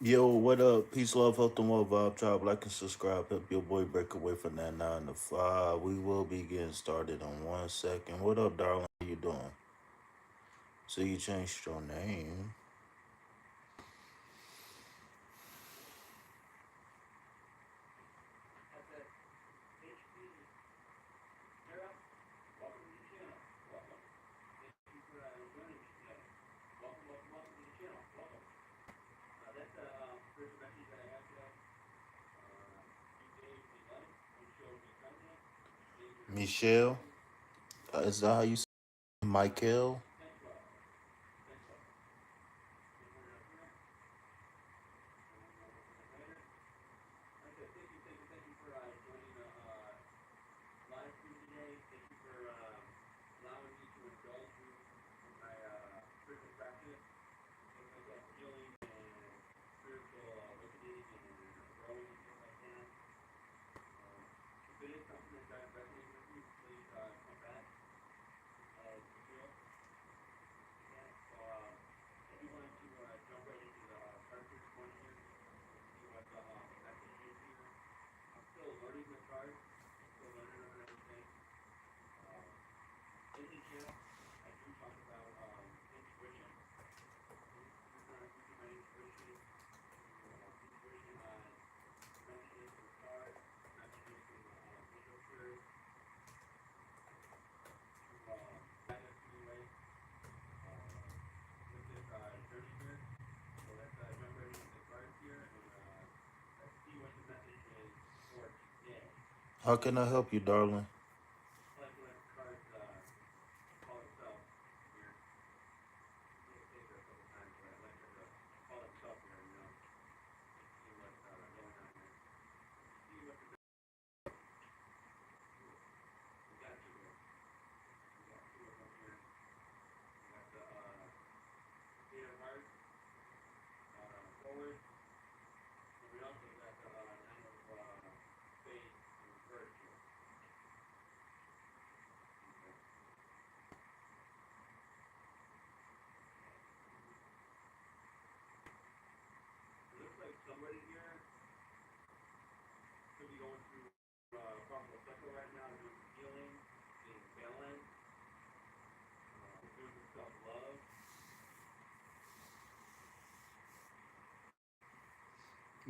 Yo, what up? Peace, love, health, and more vibe tribe. Like and subscribe. Help your boy break away from that 9 to 5. We will be getting started in 1 second. What up, darling? How you doing? So you changed your name. Michelle? Is that how you say it? Michael? How can I help you, darling?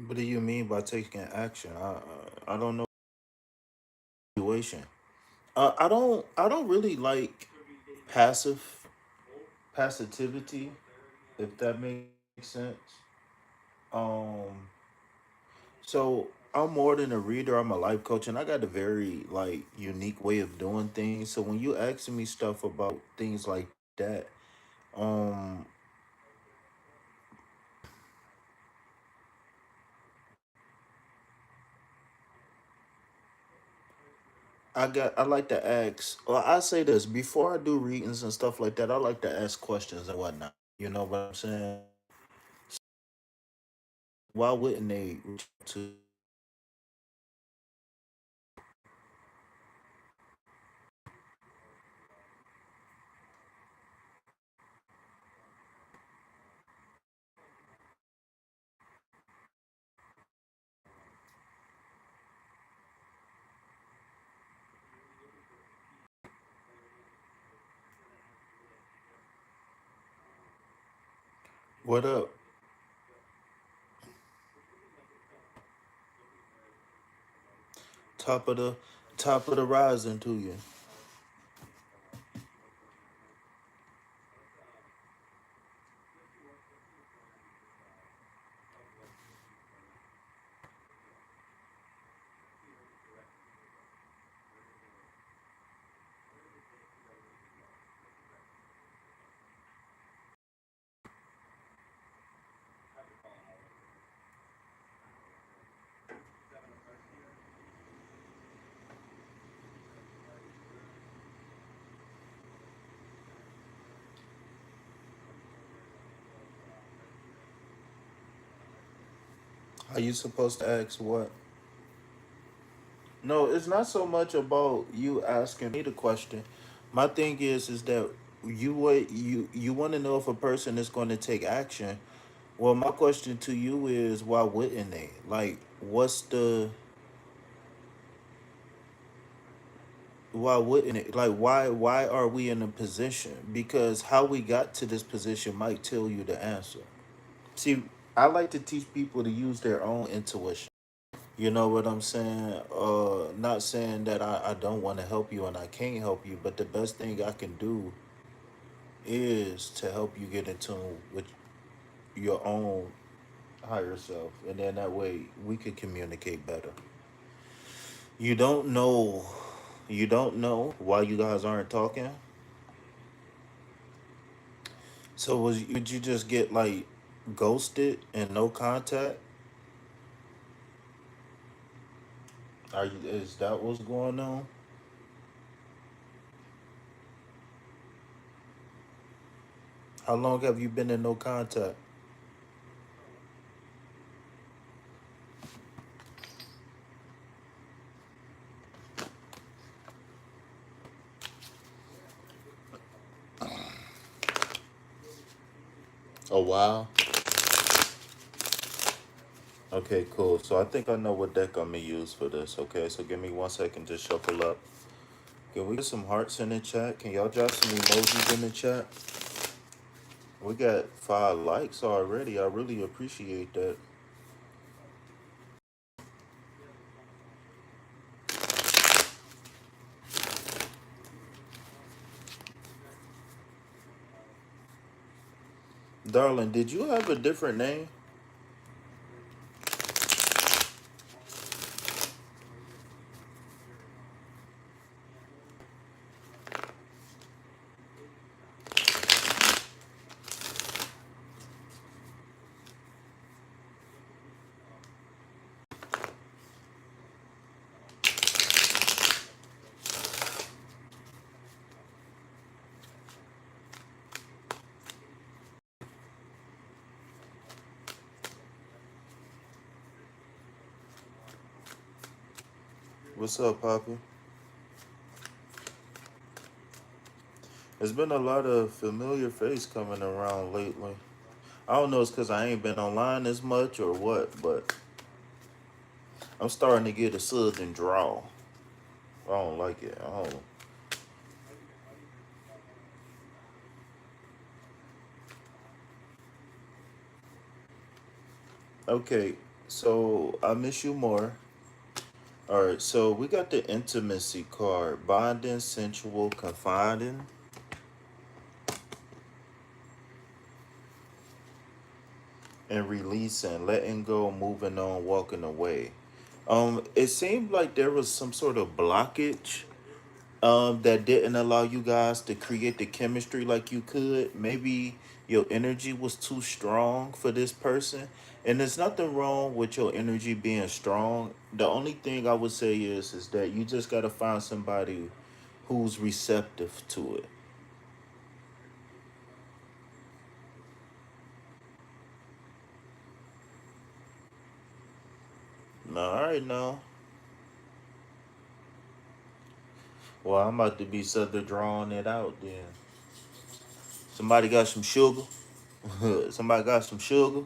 What do you mean by taking action? I don't know situation. I don't really like passive passivity, if that makes sense. Um so I'm more than a reader. I'm a life coach, and I got a very like unique way of doing things. So when you asking me stuff about things like that, um, I like to ask. Well, I say this before I do readings and stuff like that. I like to ask questions and whatnot. You know what I'm saying? Why wouldn't they reach out to what up? Top of the top of the rising to you. Are you supposed to ask what? No, it's not so much about you asking me the question. My thing is that you want to know if a person is going to take action. Well, my question to you is why wouldn't they? Like, what's the why wouldn't it? Like, why are we in a position? Because how we got to this position might tell you the answer. See, I like to teach people to use their own intuition. You know what I'm saying? Not saying that I don't want to help you and I can't help you, but the best thing I can do is to help you get in tune with your own higher self. And then that way we could communicate better. You don't know you don't know why you guys aren't talking. So would you just get like ghosted and no contact? Is that what's going on? How long have you been in no contact? A while. Okay, cool. So I think I know what deck I'm gonna use for this. Okay, so give me 1 second to shuffle up. Can we get some hearts in the chat? Can y'all drop some emojis in the chat? We got 5 likes already. I really appreciate that. Darling, did you have a different name? What's up, Papa? There's been a lot of familiar face coming around lately. I don't know, it's because I ain't been online as much or what, but I'm starting to get a southern drawl. I don't like it. I don't. Okay, so I miss you more. All right, so we got the intimacy card: bonding, sensual, confiding, and releasing, letting go, moving on, walking away. It seemed like there was some sort of blockage that didn't allow you guys to create the chemistry like you could. Maybe your energy was too strong for this person. And there's nothing wrong with your energy being strong. The only thing I would say is that you just gotta find somebody who's receptive to it. All right now. Well, I'm about to be sort drawing it out then. Somebody got some sugar. Somebody got some sugar.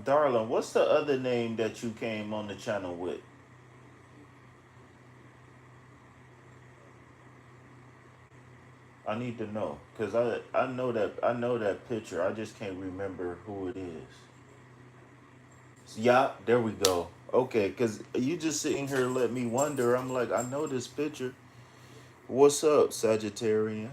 Darling, what's the other name that you came on the channel with? I need to know because I know that picture. I just can't remember who it is. Yeah, there we go. Okay, because you just sitting here let me wonder. I'm like, I know this picture. What's up, Sagittarian?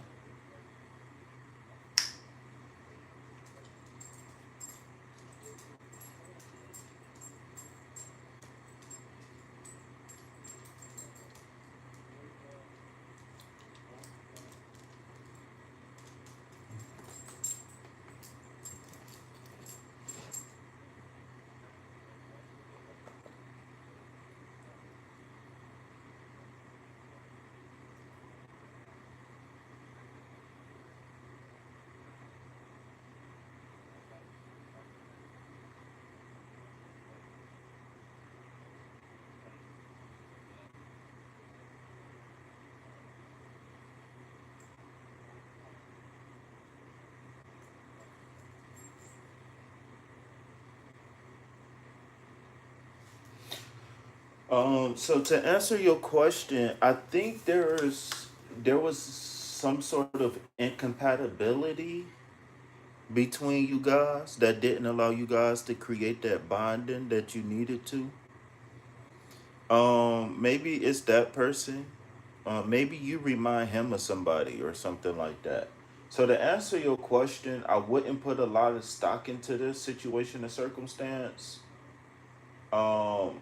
So to answer your question, I think there was some sort of incompatibility between you guys that didn't allow you guys to create that bonding that you needed to. Maybe it's that person. Maybe you remind him of somebody or something like that. So to answer your question, I wouldn't put a lot of stock into this situation and circumstance. Um,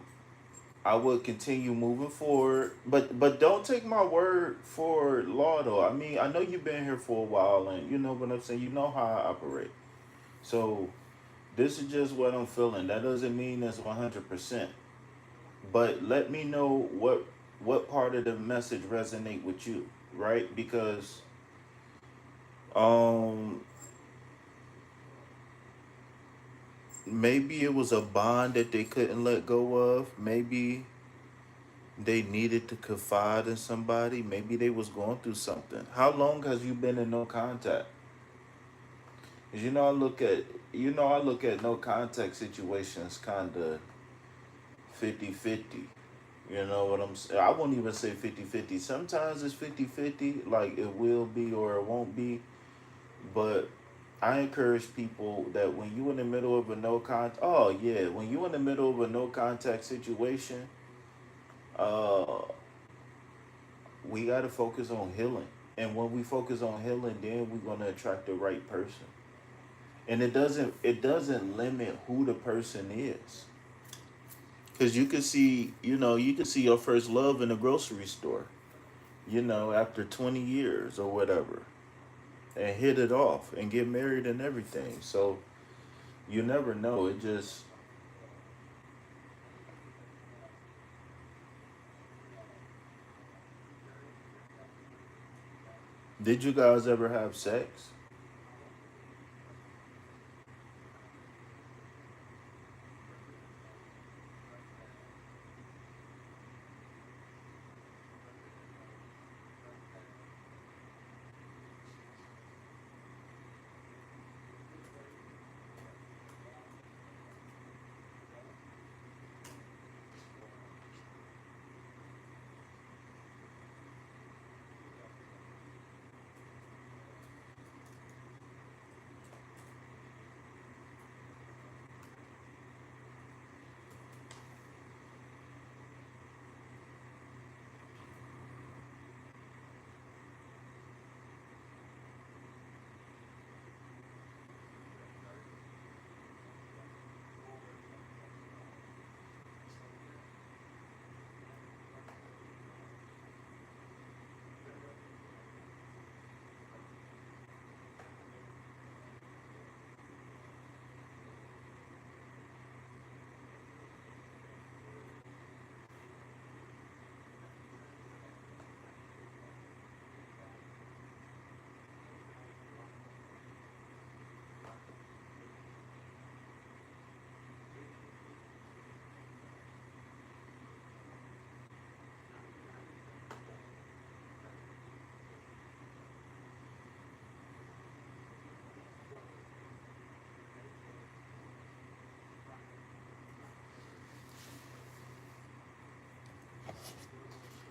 I would continue moving forward, but don't take my word for law though. I mean, I know you've been here for a while, and you know what I'm saying. You know how I operate. So this is just what I'm feeling. That doesn't mean it's 100%. But let me know what part of the message resonate with you, right? Because um maybe it was a bond that they couldn't let go of. Maybe they needed to confide in somebody. Maybe they was going through something. How long has you been in no contact? Cause you know I look at no contact situations kind of 50-50. You know what I'm saying? I won't even say 50-50. Sometimes it's 50-50, like it will be or it won't be. But I encourage people that when you in the middle of a no contact, oh yeah, when you in the middle of a no contact situation, uh, we got to focus on healing. And when we focus on healing, then we're gonna attract the right person. And it doesn't limit who the person is, because you can see your first love in a grocery store. After 20 years or whatever, and hit it off and get married and everything. So you never know. It just Did you guys ever have sex?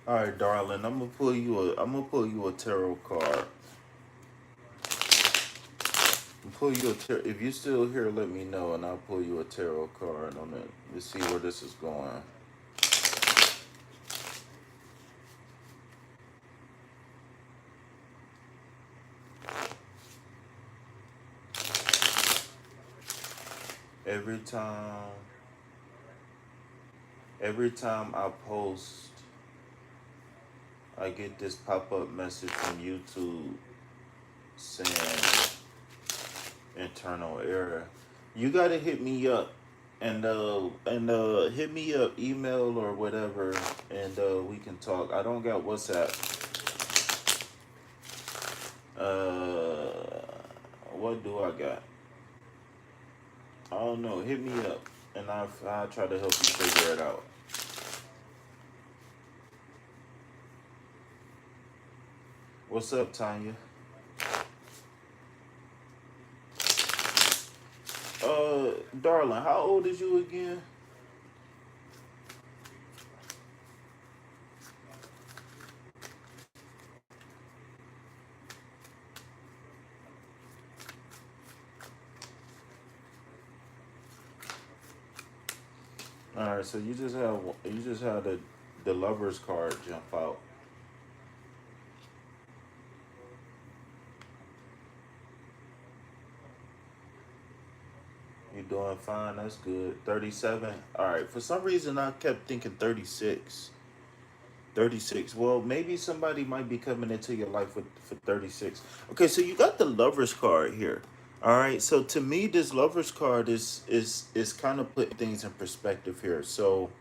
All right, darling. I'm gonna pull you a tarot card. Pull you if you're still here, let me know, and I'll pull you a tarot card on it. Let's see where this is going. Every time, every time I post, I get this pop-up message from YouTube saying internal error. You gotta hit me up and hit me up, email or whatever, and we can talk. I don't got WhatsApp. Uh, what do I got? I don't know. Hit me up, and I'll try to help you figure it out. What's up, Tanya? Darling, how old is you again? All right, so you just had the lovers card jump out. You doing fine? That's good. 37. All right. For some reason, I kept thinking 36. 36. Well, maybe somebody might be coming into your life for 36. Okay, so you got the lovers card here. All right. So to me, this lovers card is kind of putting things in perspective here. So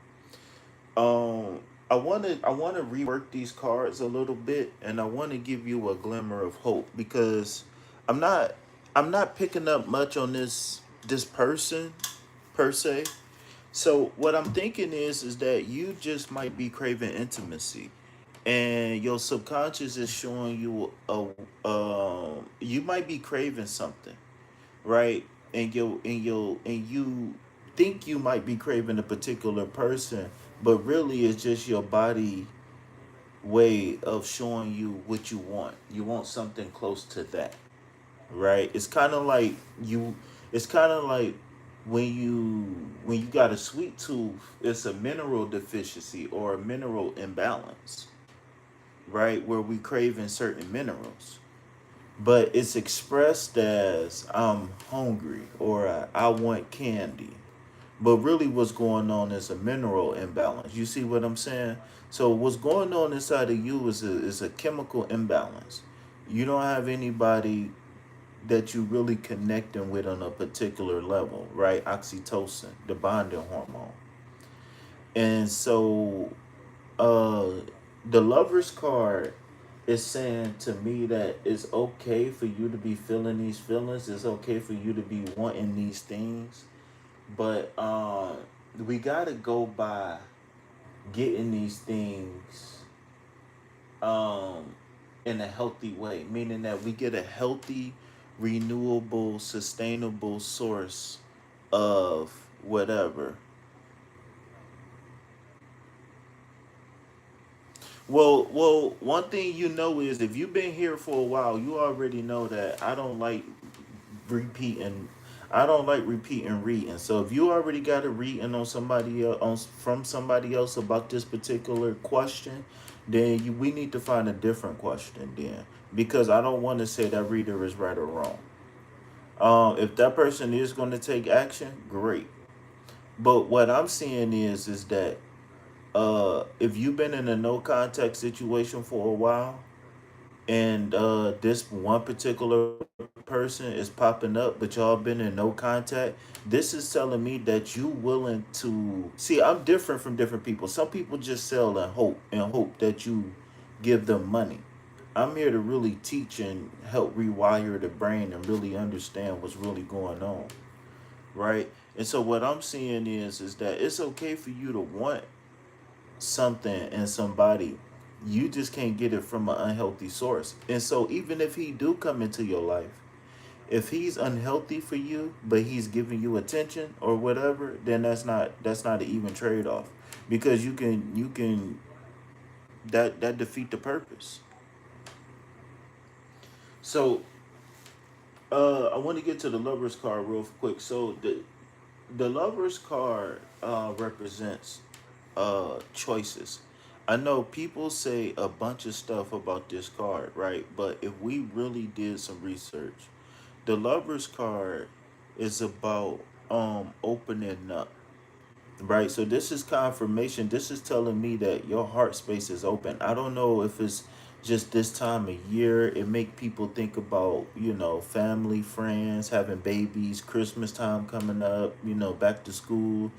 um I want to rework these cards a little bit, and I want to give you a glimmer of hope because I'm not I'm not picking up much on this person per se. So what I'm thinking is that you just might be craving intimacy, and your subconscious is showing you a you might be craving something, right? And you think you might be craving a particular person, but really it's just your body way of showing you what you want. You want something close to that, right? It's kind of like when you got a sweet tooth, it's a mineral deficiency or a mineral imbalance, right? Where we craving certain minerals, but it's expressed as I'm hungry or I want candy. But really, what's going on is a mineral imbalance. You see what I'm saying? So, what's going on inside of you is a chemical imbalance. You don't have anybody that you really connecting with on a particular level, right? Oxytocin, the bonding hormone. And so, uh, the lover's card is saying to me that it's okay for you to be feeling these feelings. It's okay for you to be wanting these things, but we gotta go by getting these things um, in a healthy way, meaning that we get a healthy, renewable, sustainable source of whatever. One thing you know is if you've been here for a while, you already know that repeating. I don't like repeating reading. So if you already got a reading on somebody else from somebody else about this particular question, then we need to find a different question then, because I don't want to say that reader is right or wrong. If that person is going to take action, great. But what I'm seeing is that if you've been in a no contact situation for a while, and this one particular person is popping up, but y'all been in no contact, this is telling me that you willing to see. I'm different from different people. Some people just sell and hope that you give them money. I'm here to really teach and help rewire the brain and really understand what's really going on, right? And so what I'm seeing is that it's okay for you to want something and somebody. You just can't get it from an unhealthy source. And so even if he do come into your life, if he's unhealthy for you but he's giving you attention or whatever, then that's not an even trade-off, because you can that defeat the purpose. So I want to get to the lovers card real quick. So the lovers card represents choices. I know people say a bunch of stuff about this card, right? But if we really did some research, the lovers card is about opening up. Right, so this is confirmation. This is telling me that your heart space is open. I don't know if it's just this time of year. It make people think about, family, friends, having babies, Christmas time coming up, back to school.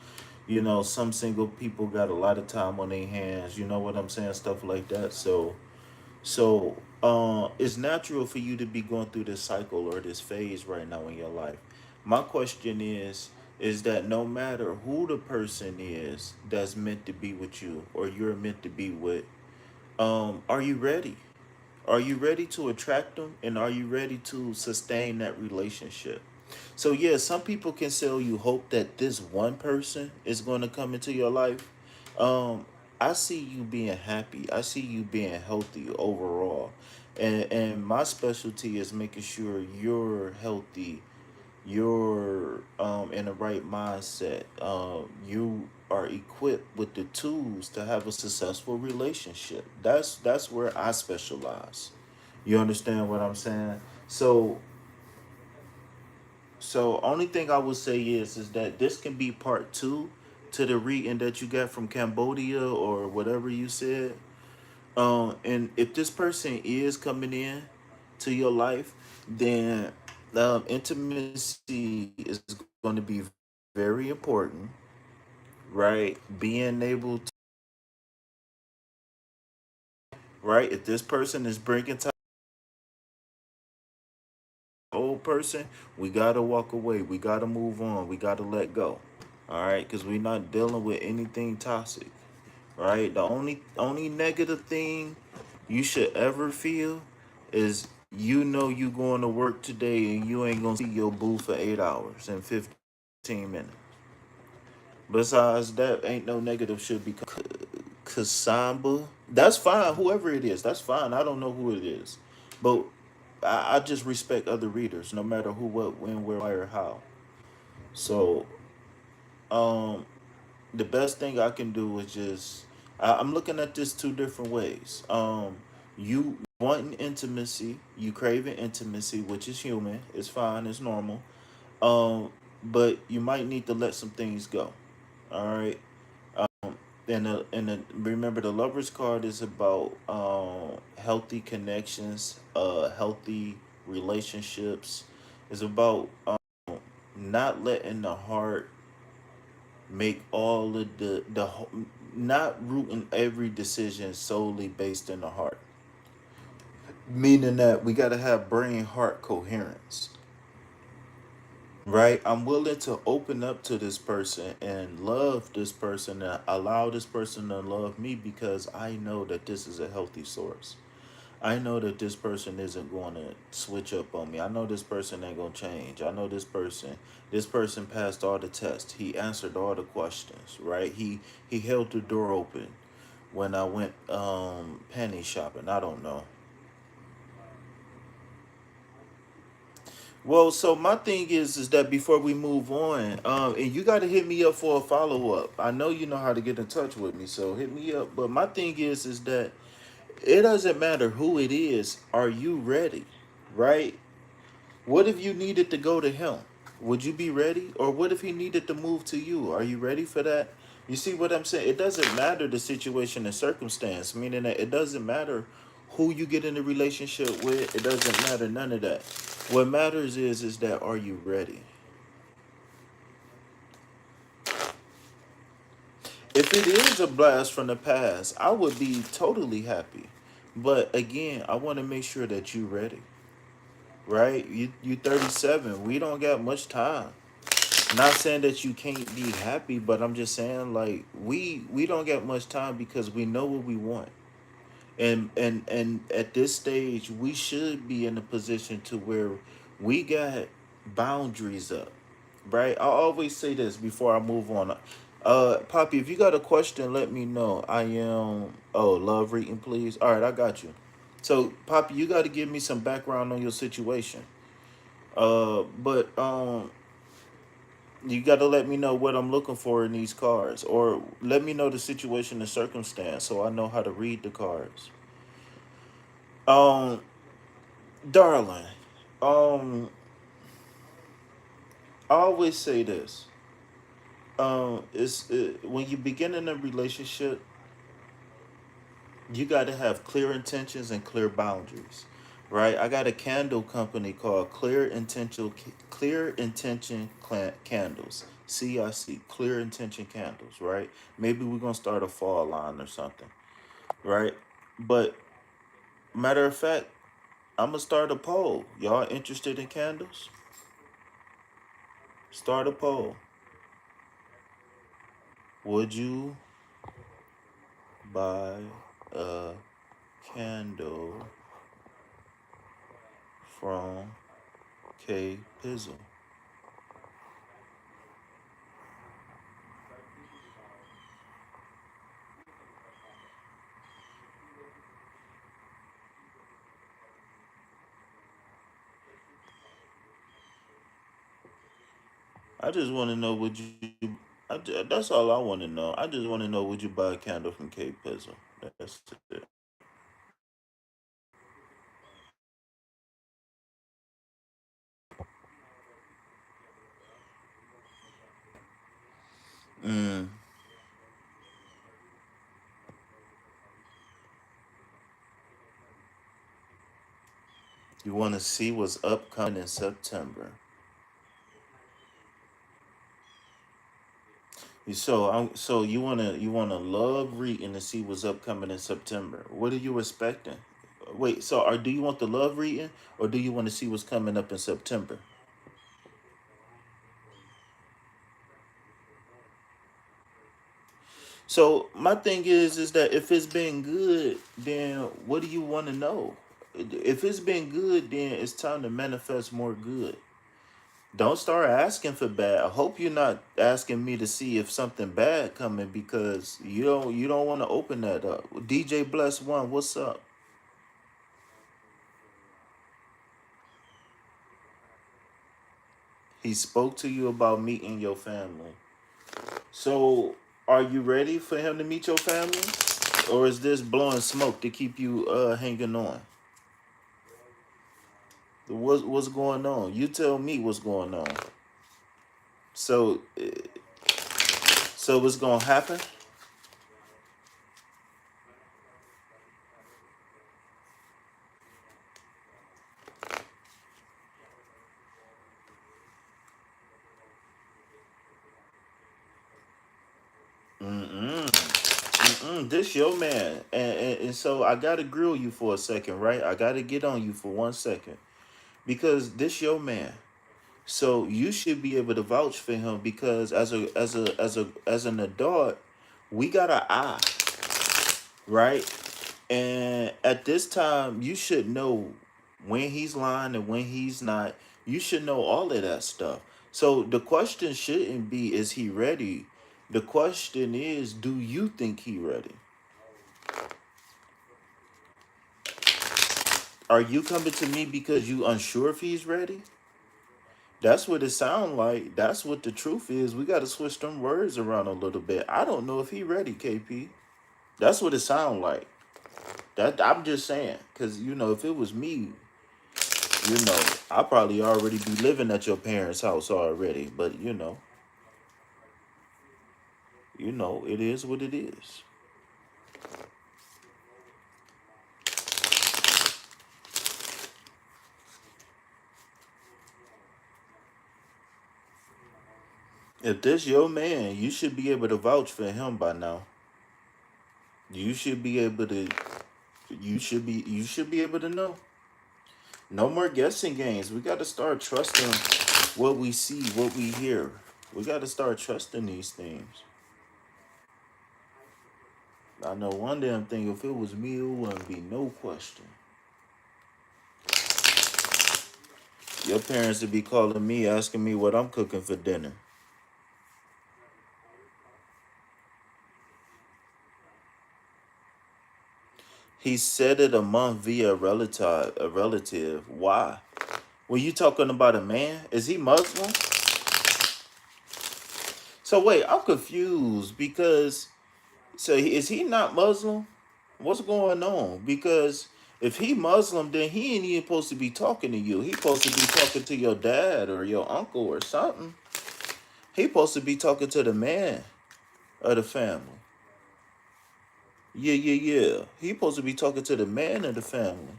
Some single people got a lot of time on their hands. You know what I'm saying? Stuff like that. So it's natural for you to be going through this cycle or this phase right now in your life. My question is that no matter who the person is that's meant to be with you or you're meant to be with, are you ready? Are you ready to attract them, and are you ready to sustain that relationship? So yeah, some people can sell you hope that this one person is going to come into your life. Um, I see you being happy. I see you being healthy overall, and my specialty is making sure you're healthy, you're in the right mindset. You are equipped with the tools to have a successful relationship. That's where I specialize. You understand what I'm saying? So only thing I would say is that this can be part two to the reading that you got from Cambodia or whatever you said. And if this person is coming in to your life, then intimacy is going to be very important, right? Being able to, right? If this person is bringing to old person, we gotta walk away. We gotta move on. We gotta let go. All right, because we're not dealing with anything toxic. Right? The only negative thing you should ever feel is you going to work today and you ain't gonna see your boo for 8 hours and 15 minutes. Besides that, ain't no negative should be Kasamba. That's fine, whoever it is, that's fine. I don't know who it is. But I just respect other readers, no matter who, what, when, where, why, or how. So um the best thing I can do is just I'm looking at this two different ways. You wanting intimacy, you craving intimacy, which is human, it's fine, it's normal. But you might need to let some things go. All right. And remember, the lovers card is about healthy connections, healthy relationships. It's about not letting the heart make all of not rooting every decision solely based in the heart, meaning that we got to have brain heart coherence. Right, I'm willing to open up to this person and love this person and allow this person to love me because I know that this is a healthy source. I know that this person isn't going to switch up on me. I know this person ain't going to change. I know this person passed all the tests. He answered all the questions, right? He held the door open when I went penny shopping. I don't know. Well, so my thing is that before we move on, and you got to hit me up for a follow up. I know you know how to get in touch with me, so hit me up. But my thing is that it doesn't matter who it is. Are you ready? Right? What if you needed to go to him? Would you be ready? Or what if he needed to move to you? Are you ready for that? You see what I'm saying? It doesn't matter the situation and circumstance, meaning that it doesn't matter who you get in a relationship with. It doesn't matter none of that. What matters is that are you ready? If it is a blast from the past, I would be totally happy. But again, I want to make sure that you ready, right? You 37. We don't got much time. Not saying that you can't be happy, but I'm just saying like we don't get much time because we know what we want. And at this stage we should be in a position to where we got boundaries up. Right? I always say this before I move on. Poppy, if you got a question, let me know. I am. Oh, love reading, please. All right, I got you. So, Poppy, you got to give me some background on your situation. But you got to let me know what I'm looking for in these cards, or let me know the situation and circumstance, so I know how to read the cards. Um, darling, um, I always say this. When you begin in a relationship, you got to have clear intentions and clear boundaries, right? I got a candle company called Clear Intention Candles, CIC, Clear Intention Candles, right? Maybe we're gonna start a fall line or something, right? But matter of fact, I'm gonna start a poll. Y'all interested in candles? Start a poll. Would you buy a candle from K Pizzle? I just want to know, would you? That's all I want to know. I just want to know, would you buy a candle from K Pizzle? That's it. Mm, you want to see what's upcoming in September? So you wanna love reading to see what's upcoming in September. What are you expecting? Wait, so do you want the love reading, or do you want to see what's coming up in September? So my thing is that if it's been good, then what do you want to know? If it's been good, then it's time to manifest more good. Don't start asking for bad. I hope you're not asking me to see if something bad coming, because you don't want to open that up. DJ Bless One, what's up? He spoke to you about meeting your family. So are you ready for him to meet your family? Or is this blowing smoke to keep you hanging on? What's going on? You tell me what's going on. So so what's gonna happen? Mm-mm. Mm-mm. This your man, and so I gotta grill you for a second, right? I gotta get on you for 1 second, because this your man. So you should be able to vouch for him, because as an adult, we got an eye, right? And at this time, you should know when he's lying and when he's not. You should know all of that stuff. So the question shouldn't be, is he ready? The question is, do you think he ready? Are you coming to me because you unsure if he's ready? That's what it sound like. That's what the truth is. We got to switch them words around a little bit. I don't know if he ready, KP. That's what it sound like. That I'm just saying, because if it was me, I probably already be living at your parents' house already. But it is what it is. If this your man, you should be able to vouch for him by now. You should be able to. You should be able to know. No more guessing games. We got to start trusting what we see, what we hear. We got to start trusting these things. I know one damn thing. If it was me, it wouldn't be no question. Your parents would be calling me, asking me what I'm cooking for dinner. He said it a month via a relative. A relative. Why? Were you talking about a man? Is he Muslim? So wait, I'm confused because is he not Muslim? What's going on? Because if he Muslim, then he ain't even supposed to be talking to you. He supposed to be talking to your dad or your uncle or something. He supposed to be talking to the man of the family. Yeah. He supposed to be talking to the man of the family.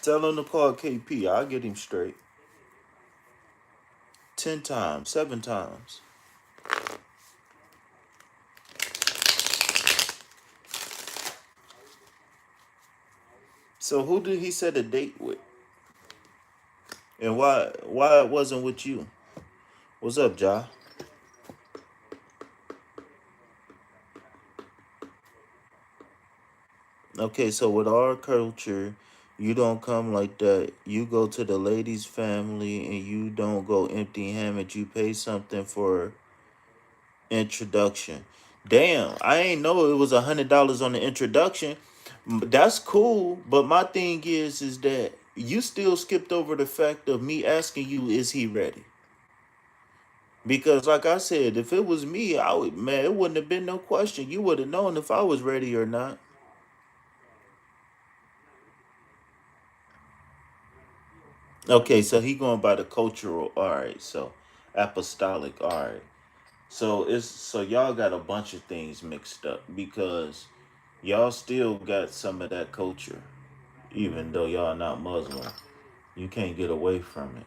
Tell him to call KP. I'll get him straight. 10 times, 7 times. So who did he set a date with? And why it wasn't with you? What's up, Ja? Okay, so with our culture, you don't come like that. You go to the lady's family and you don't go empty handed. You pay something for introduction. Damn, I ain't know it was $100 on the introduction. That's cool, but my thing is that you still skipped over the fact of me asking you, is he ready? Because like I said, if it was me, I would, man, it wouldn't have been no question. You would have known if I was ready or not. Okay, so he going by the cultural. All right, so apostolic. All right, so y'all got a bunch of things mixed up because y'all still got some of that culture, even though y'all not Muslim. You can't get away from it.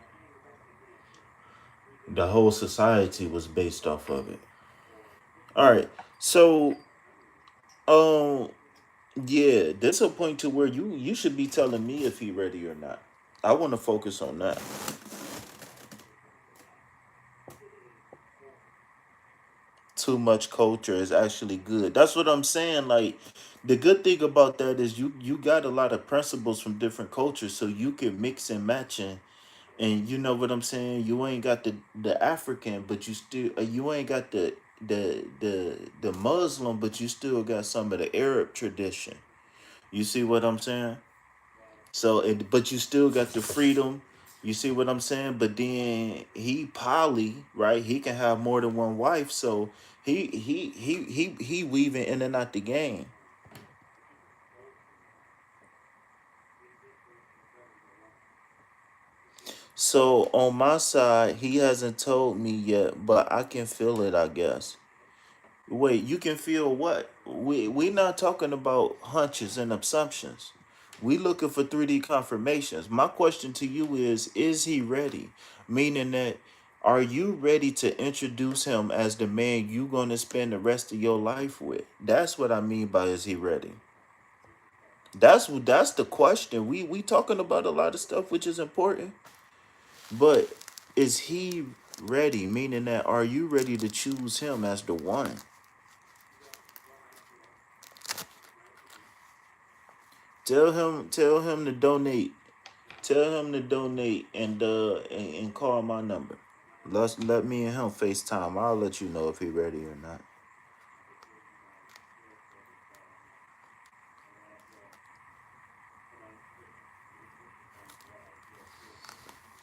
The whole society was based off of it. All right, so um, yeah, there's a point to where you should be telling me if he ready or not. I want to focus on that. Too much culture is actually good. That's what I'm saying. Like the good thing about that is you got a lot of principles from different cultures, so you can mix and match and you know what I'm saying. You ain't got the African, but you still you ain't got the Muslim, but you still got some of the Arab tradition. You see what I'm saying? So, but you still got the freedom. You see what I'm saying? But then he poly, right? He can have more than one wife. So he weaving in and out the game. So on my side, he hasn't told me yet, but I can feel it, I guess. Wait, you can feel what? We not talking about hunches and assumptions. We looking for 3D confirmations. My question to you is he ready? Meaning that are you ready to introduce him as the man you gonna spend the rest of your life with? That's what I mean by is he ready? That's the question. We talking about a lot of stuff which is important, but is he ready? Meaning that are you ready to choose him as the one? Tell him to donate. Tell him to donate and call my number. Let me and him FaceTime. I'll let you know if he ready or not.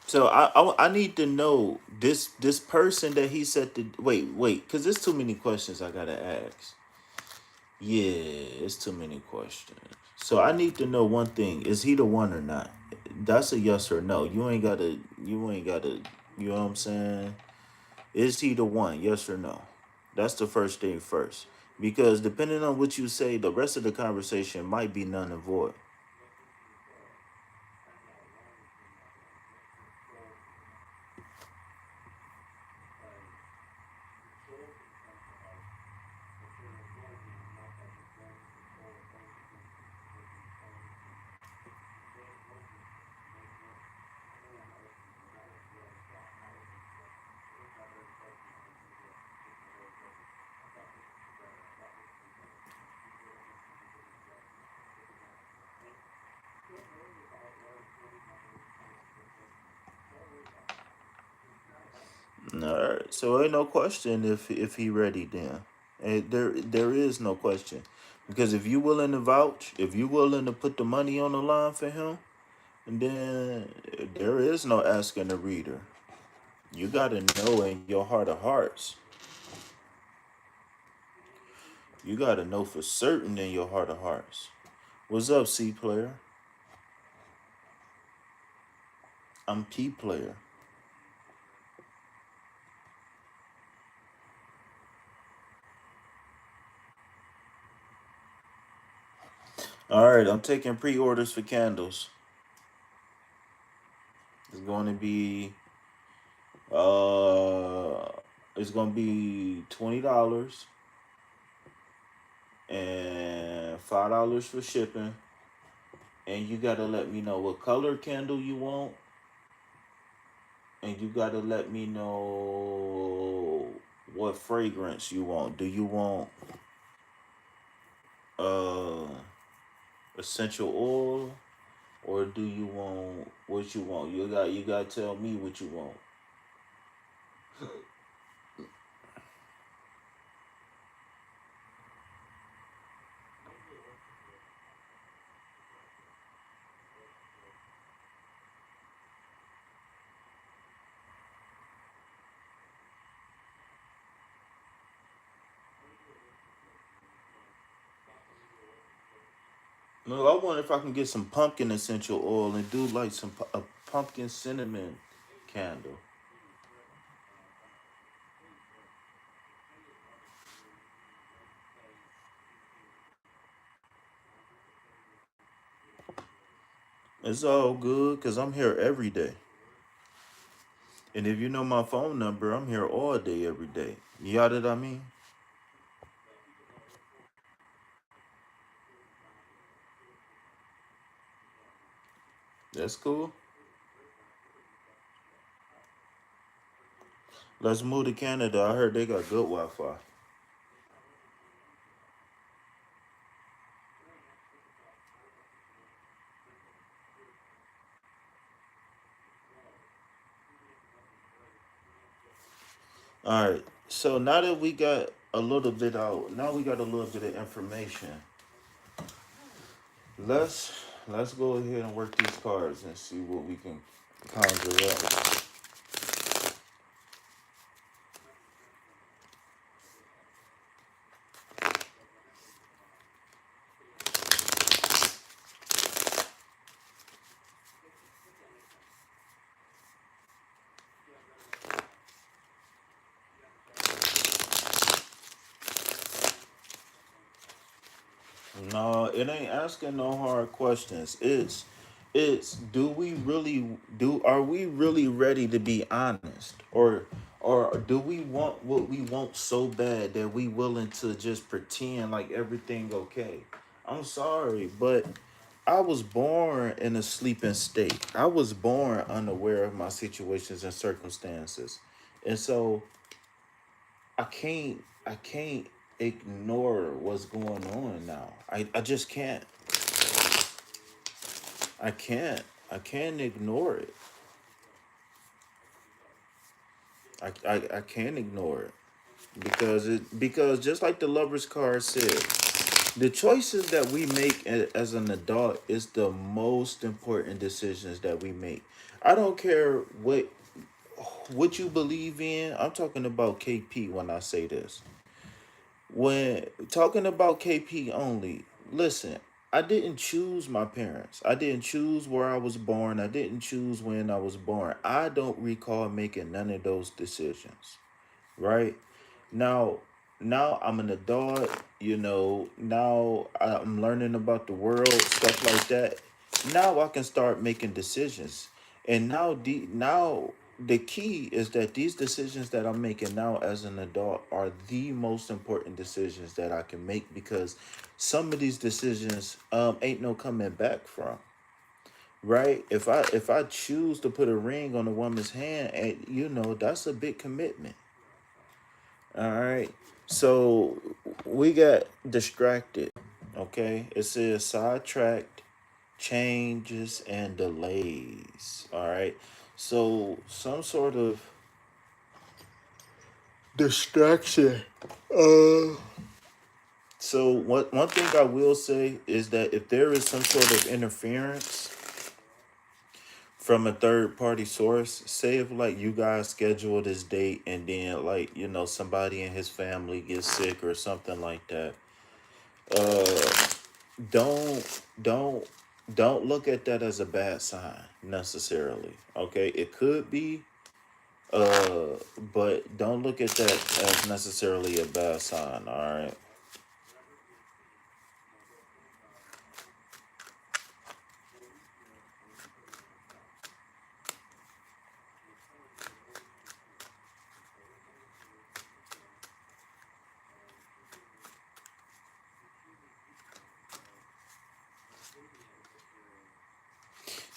So I need to know this person that he said to wait because there's too many questions I gotta ask. Yeah, it's too many questions. So I need to know one thing: is he the one or not? That's a yes or no. You ain't gotta. You know what I'm saying? Is he the one? Yes or no? That's the first thing first. Because depending on what you say, the rest of the conversation might be none and void. All right. So ain't no question if he ready then. And there is no question. Because if you're willing to vouch, if you're willing to put the money on the line for him, then there is no asking the reader. You gotta know in your heart of hearts. You gotta know for certain in your heart of hearts. What's up, C player? I'm P player. All right, I'm taking pre-orders for candles. It's going to be uh it's going to be $20 and $5 for shipping. And you got to let me know what color candle you want, and you got to let me know what fragrance you want. Do you want uh essential oil, or do you want what you want? You got to tell me what you want. No, I wonder if I can get some pumpkin essential oil and do like a pumpkin cinnamon candle. It's all good because I'm here every day. And if you know my phone number, I'm here all day, every day. You got it, I mean? That's cool. Let's move to Canada. I heard they got good Wi Fi. All right. So now that we got a little bit out, now we got a little bit of information. Let's let's go ahead and work these cards and see what we can conjure up. No, it ain't asking no hard questions. It's do we really do are we really ready to be honest? Or do we want what we want so bad that we willing to just pretend like everything okay? I'm sorry, but I was born in a sleeping state. I was born unaware of my situations and circumstances. And so I can't ignore what's going on now. I just can't. I can't. I can't ignore it. I can't ignore it. Because just like the lover's card said, the choices that we make as an adult is the most important decisions that we make. I don't care what you believe in. I'm talking about KP when I say this. When talking about KP only, listen, I didn't choose my parents. I didn't choose where I was born. I didn't choose when I was born. I don't recall making none of those decisions. Right? Now, now I'm an adult, now I'm learning about the world, stuff like that. Now I can start making decisions. And now the key is that these decisions that I'm making now as an adult are the most important decisions that I can make, because some of these decisions ain't no coming back from. Right? If I choose to put a ring on a woman's hand, and that's a big commitment. All right. So we got distracted. Okay. It says sidetracked, changes, and delays. All right. So some sort of Distraction. So one thing I will say is that if there is some sort of interference from a third party source, say if like you guys schedule this date and then like somebody in his family gets sick or something like that, uh, don't don't look at that as a bad sign necessarily. Okay, it could be, uh, but don't look at that as necessarily a bad sign. All right.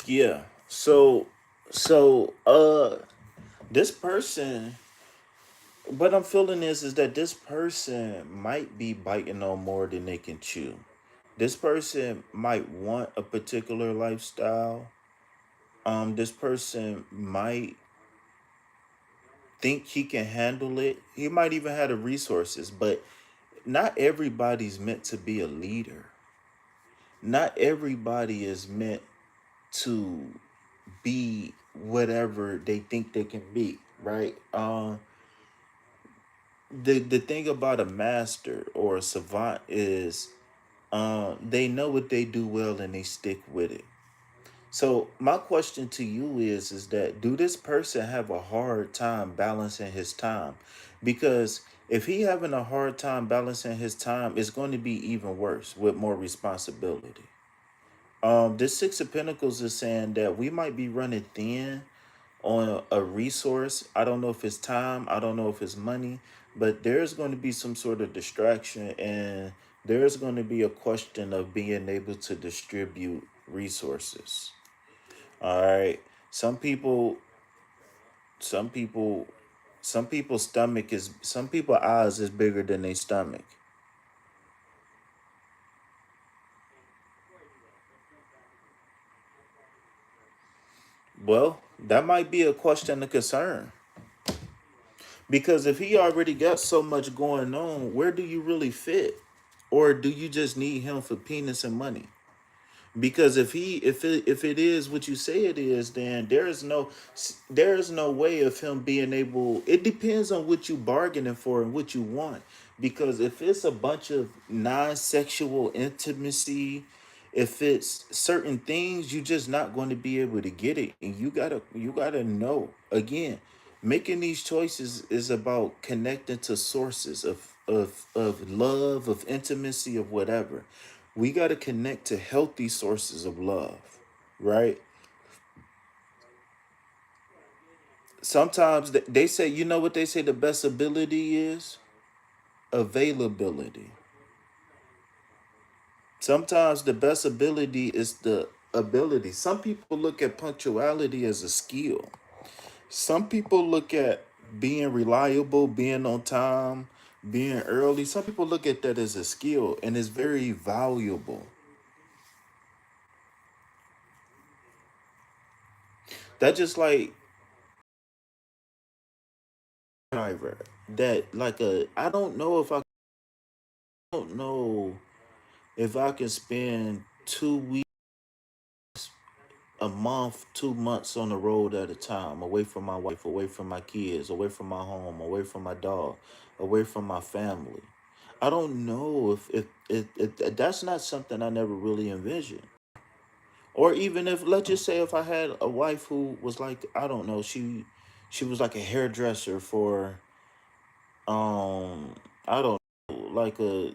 Yeah. So this person, what I'm feeling is that this person might be biting on more than they can chew. This person might want a particular lifestyle. This person might think he can handle it. He might even have the resources, but not everybody's meant to be a leader. Not everybody is meant to be whatever they think they can be, right? The thing about a master or a savant is they know what they do well and they stick with it. So my question to you is that do this person have a hard time balancing his time? Because if he having a hard time balancing his time, it's going to be even worse with more responsibility. This Six of Pentacles is saying that we might be running thin on a resource. I don't know if it's time, I don't know if it's money, but there's going to be some sort of distraction and there's going to be a question of being able to distribute resources. All right. Some people, some people, some people eyes is bigger than their stomach. Well, that might be a question of concern. Because if he already got so much going on, where do you really fit? Or do you just need him for peanuts and money? Because if it is what you say it is, then there is no way of him being able. It depends on what you bargaining for and what you want. Because if it's a bunch of non-sexual intimacy, if it's certain things, you're just not going to be able to get it, and you gotta know again. Making these choices is about connecting to sources of love, of intimacy, of whatever. We got to connect to healthy sources of love, right? Sometimes they say, you know what they say the best ability is? Availability. Sometimes the best ability is the ability. Some people look at punctuality as a skill. Some people look at being reliable, being on time, being early. Some people look at that as a skill and it's very valuable. That just like driver that like a I don't know if I can spend 2 weeks, a month, 2 months on the road at a time, away from my wife, away from my kids, away from my home, away from my dog, away from my family. I don't know if that's not something I never really envisioned. Or even if let's just say if I had a wife who was like, I don't know, she was like a hairdresser for I don't know, like a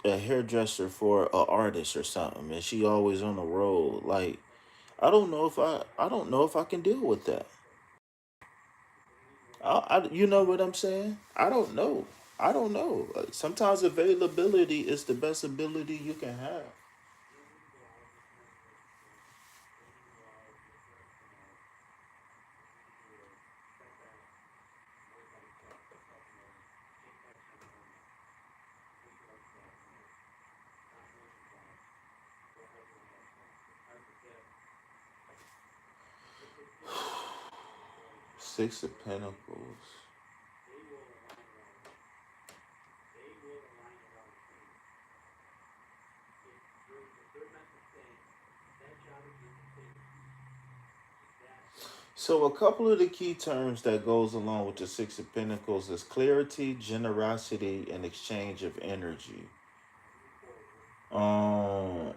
hairdresser for a artist or something, and she always on the road. Like I don't know if I can deal with that. You know what I'm saying? I don't know. I don't know. Sometimes availability is the best ability you can have. Six of Pentacles. So a couple of the key terms that goes along with the Six of Pentacles is clarity, generosity, and exchange of energy. Um,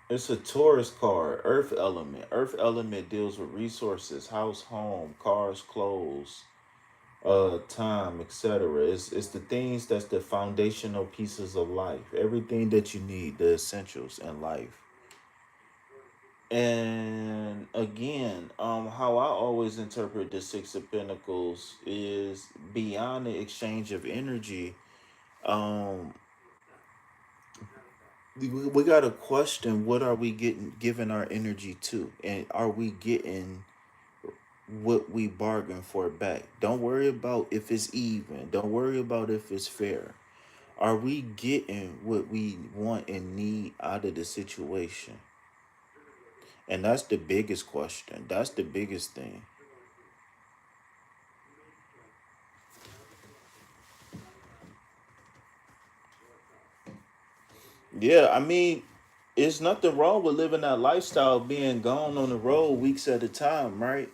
it's a Taurus card, Earth element. Earth element deals with resources, house, home, cars, clothes, time, etc. It's the things that's the foundational pieces of life. Everything that you need, the essentials in life. And again, how I always interpret the Six of Pentacles is beyond the exchange of energy. Um, we got to question, what are we getting giving our energy to, and are we getting what we bargain for back? Don't worry about if it's even. Don't worry about if it's fair. Are we getting what we want and need out of the situation? And that's the biggest question. That's the biggest thing. Yeah, I mean, it's nothing wrong with living that lifestyle, being gone on the road weeks at a time, right?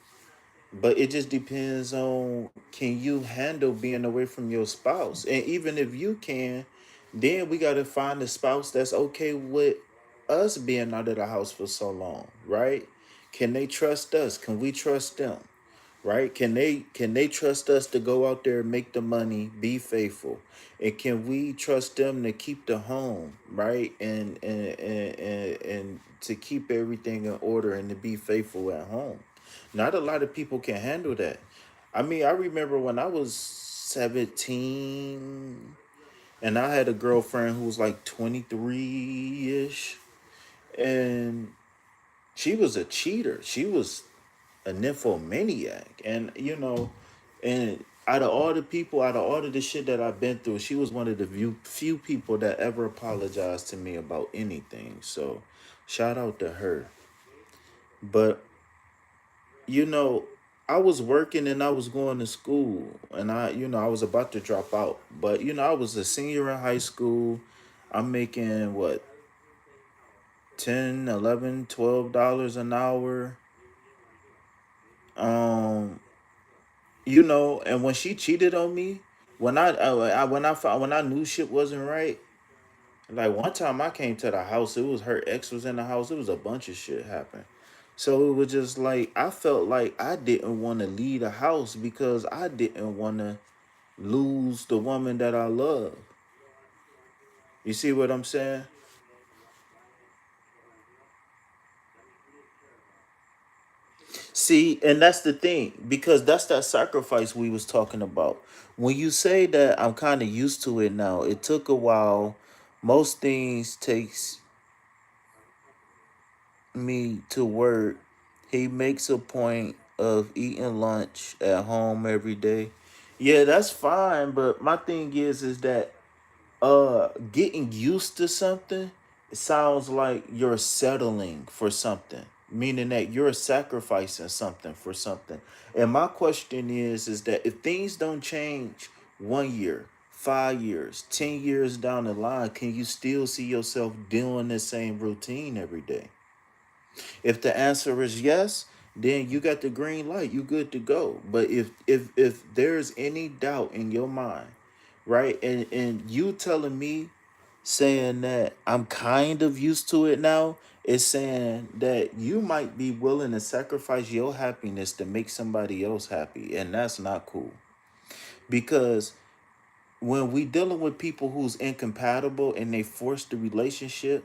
But it just depends on, can you handle being away from your spouse? And even if you can, then we got to find a spouse that's okay with us being out of the house for so long, right? Can they trust us? Can we trust them? Right? Can they trust us to go out there and make the money, be faithful? And can we trust them to keep the home, right? And to keep everything in order and to be faithful at home. Not a lot of people can handle that. I mean, I remember when I was 17 and I had a girlfriend who was like 23-ish, and she was a cheater. She was a nymphomaniac. And out of all of the shit that I've been through, she was one of the few people that ever apologized to me about anything. So shout out to her. But you know, I was working and I was going to school, and I was about to drop out. But I was a senior in high school. I'm making what, 10, 11, $12 an hour. Um and when she cheated on me, when I knew shit wasn't right, like one time I came to the house, it was her ex was in the house, it was a bunch of shit happened. So it was just like I felt like I didn't want to leave the house because I didn't want to lose the woman that I love. You see what I'm saying? See, and that's the thing, because that's that sacrifice we was talking about. When you say that I'm kind of used to it now, it took a while. Most things takes me to work. He makes a point of eating lunch at home every day. Yeah, that's fine, but my thing is that getting used to something, it sounds like you're settling for something, meaning that you're sacrificing something for something. And my question is that if things don't change 1 year, 5 years, 10 years down the line, can you still see yourself doing the same routine every day? If the answer is yes, then you got the green light. You good to go. But if there's any doubt in your mind, right, and you telling me, saying that I'm kind of used to it now, is saying that you might be willing to sacrifice your happiness to make somebody else happy, and that's not cool. Because when we dealing with people who's incompatible and they force the relationship,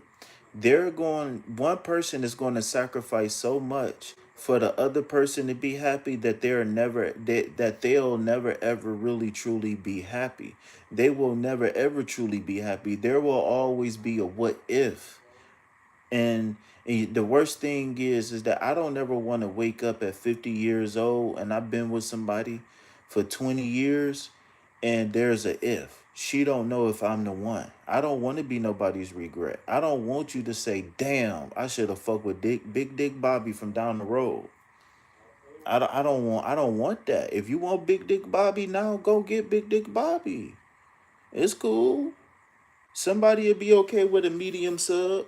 one person is going to sacrifice so much for the other person to be happy that they'll never ever really truly be happy. They will never ever truly be happy. There will always be a what if. And the worst thing is that I don't ever want to wake up at 50 years old and I've been with somebody for 20 years and there's a if. She don't know if I'm the one. I don't want to be nobody's regret. I don't want you to say, "Damn, I should have fucked with Big Dick Bobby from down the road." I don't want that. If you want Big Dick Bobby now, go get Big Dick Bobby. It's cool. Somebody will be okay with a medium sub.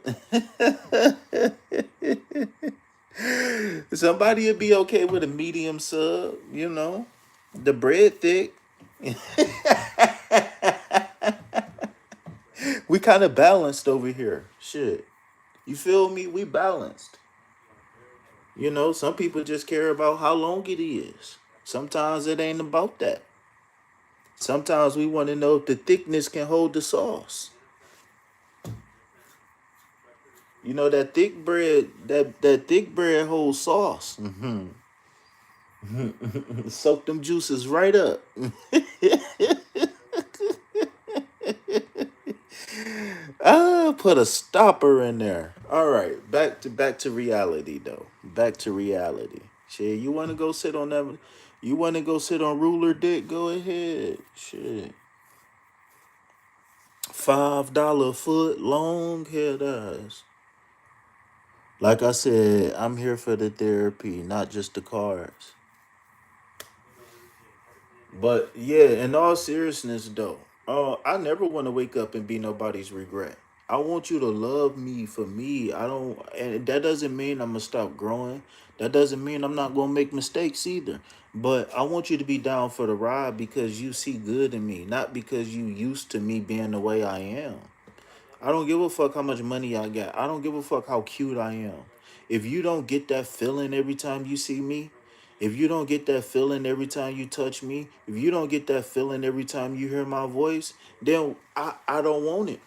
Somebody would be okay with a medium sub, you know. The bread thick. We kind of balanced over here. Shit. You feel me? We balanced. You know, some people just care about how long it is. Sometimes it ain't about that. Sometimes we want to know if the thickness can hold the sauce. You know that thick bread, that thick bread holds sauce. Soak them juices right up. Put a stopper in there. All right, back to reality though. Back to reality. Shit, you want to go sit on that? You want to go sit on ruler dick? Go ahead. Shit. $5 foot long head ass. Like I said, I'm here for the therapy, not just the cards. But yeah, in all seriousness though, I never want to wake up and be nobody's regret. I want you to love me for me. I don't, and that doesn't mean I'm gonna stop growing. That doesn't mean I'm not gonna make mistakes either. But I want you to be down for the ride because you see good in me, not because you used to me being the way I am. I don't give a fuck how much money I got. I don't give a fuck how cute I am. If you don't get that feeling every time you see me, if you don't get that feeling every time you touch me, if you don't get that feeling every time you hear my voice, then I don't want it.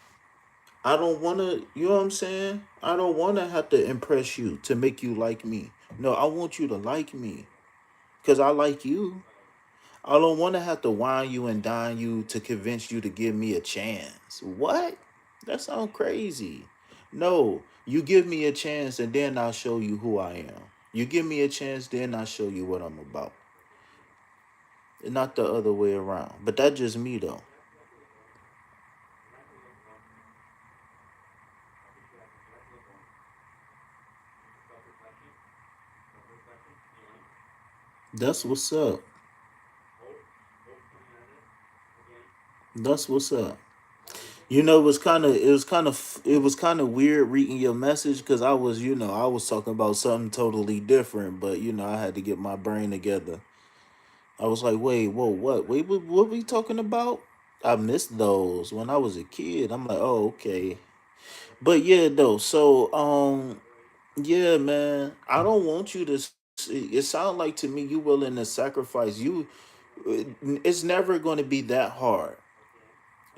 I don't want to, you know what I'm saying? I don't want to have to impress you to make you like me. No, I want you to like me because I like you. I don't want to have to wine you and dine you to convince you to give me a chance. What? That sounds crazy. No, you give me a chance and then I'll show you who I am. You give me a chance, then I'll show you what I'm about. And not the other way around. But that's just me though. That's what's up. That's what's up. You know, it was kind of weird reading your message because I was talking about something totally different, but I had to get my brain together. I was like, wait, whoa, what? Wait, what we talking about? I missed those when I was a kid. I'm like, oh, okay. But yeah, though. So, yeah, man. I don't want you to. It sounds like to me you willing to sacrifice. It's never going to be that hard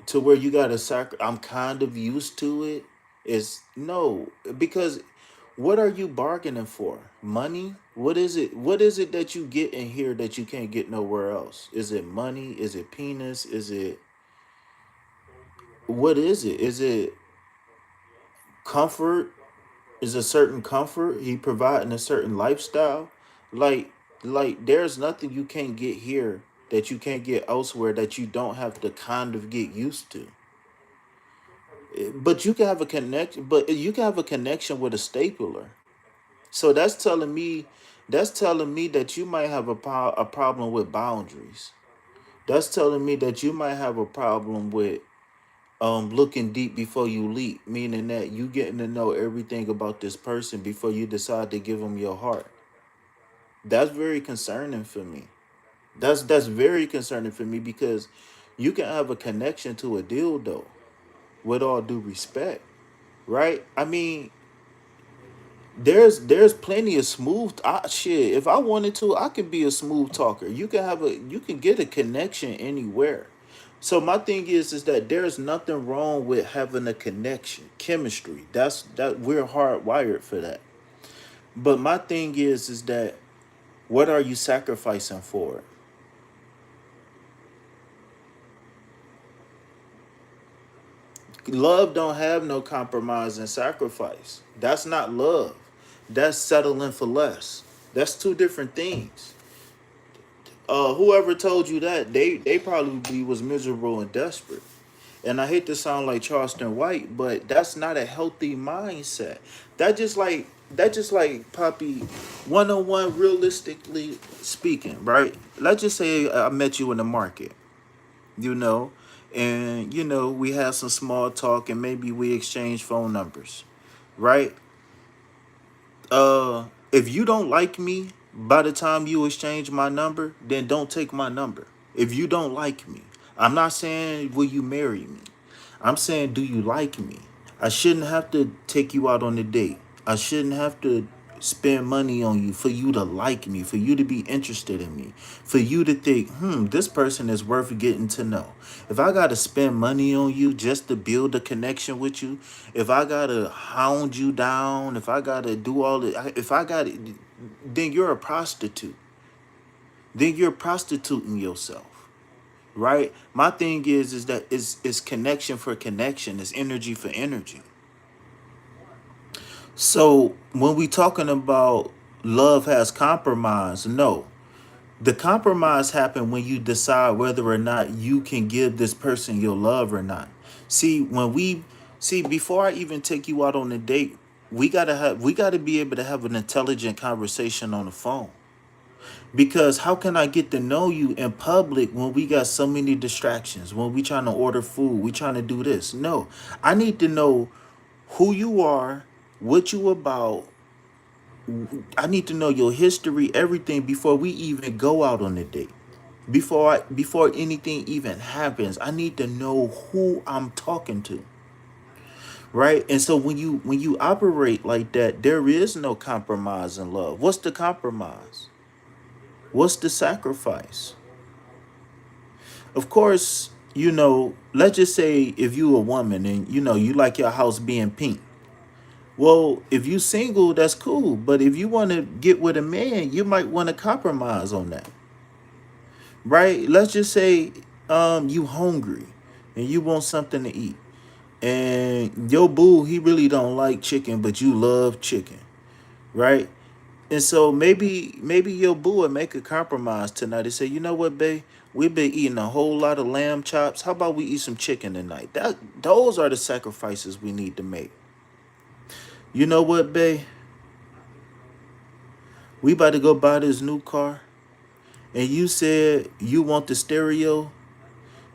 to where you got to I'm kind of used to it. Is no, because what are you bargaining for? Money? What is it? What is it that you get in here that you can't get nowhere else? Is it money? Is it penis? Is it what is it? Is it comfort? Is a certain comfort he providing a certain lifestyle? Like there's nothing you can't get here that you can't get elsewhere that you don't have to kind of get used to. But you can have a connection with a stapler. So that's telling me that you might have a problem with boundaries. That's telling me that you might have a problem with looking deep before you leap, meaning that you getting to know everything about this person before you decide to give them your heart. That's very concerning for me. That's very concerning for me because you can have a connection to a dildo with all due respect, right? I mean, there's plenty of smooth shit. If I wanted to, I could be a smooth talker. You can get a connection anywhere. So my thing is that there's nothing wrong with having a connection, chemistry. That we're hardwired for that. But my thing is that what are you sacrificing for? Love don't have no compromise and sacrifice. That's not love. That's settling for less. That's two different things. Whoever told you that, they probably was miserable and desperate. And I hate to sound like Charleston White, but that's not a healthy mindset. That just like Poppy, 101 realistically speaking, right? Let's just say I met you in the market, you know, and we had some small talk and maybe we exchanged phone numbers, right? If you don't like me by the time you exchange my number, then don't take my number. If you don't like me, I'm not saying will you marry me. I'm saying do you like me? I shouldn't have to take you out on a date. I shouldn't have to spend money on you for you to like me, for you to be interested in me, for you to think, this person is worth getting to know. If I got to spend money on you just to build a connection with you, if I got to hound you down, if I got to do all the, if I got to, then you're a prostitute. Then you're prostituting yourself. Right? My thing is that it's connection for connection, it's energy for energy. So when we talking about love has compromise, no. The compromise happen when you decide whether or not you can give this person your love or not. See, when we see before I even take you out on a date, we gotta be able to have an intelligent conversation on the phone. Because how can I get to know you in public when we got so many distractions? When we trying to order food, we trying to do this. No, I need to know who you are, what you about. I need to know your history, everything before we even go out on a date. Before anything even happens, I need to know who I'm talking to. Right? And so when you operate like that, there is no compromise in love. What's the compromise? What's the sacrifice? Of course, let's just say if you a woman and you like your house being pink. Well, if you single, that's cool. But if you want to get with a man, you might want to compromise on that. Right? Let's just say you hungry and you want something to eat. And your boo, he really don't like chicken, but you love chicken. Right? And so maybe your boo would make a compromise tonight and say, you know what, babe? We've been eating a whole lot of lamb chops. How about we eat some chicken tonight? Those are the sacrifices we need to make. You know what, babe? We about to go buy this new car. And you said you want the stereo.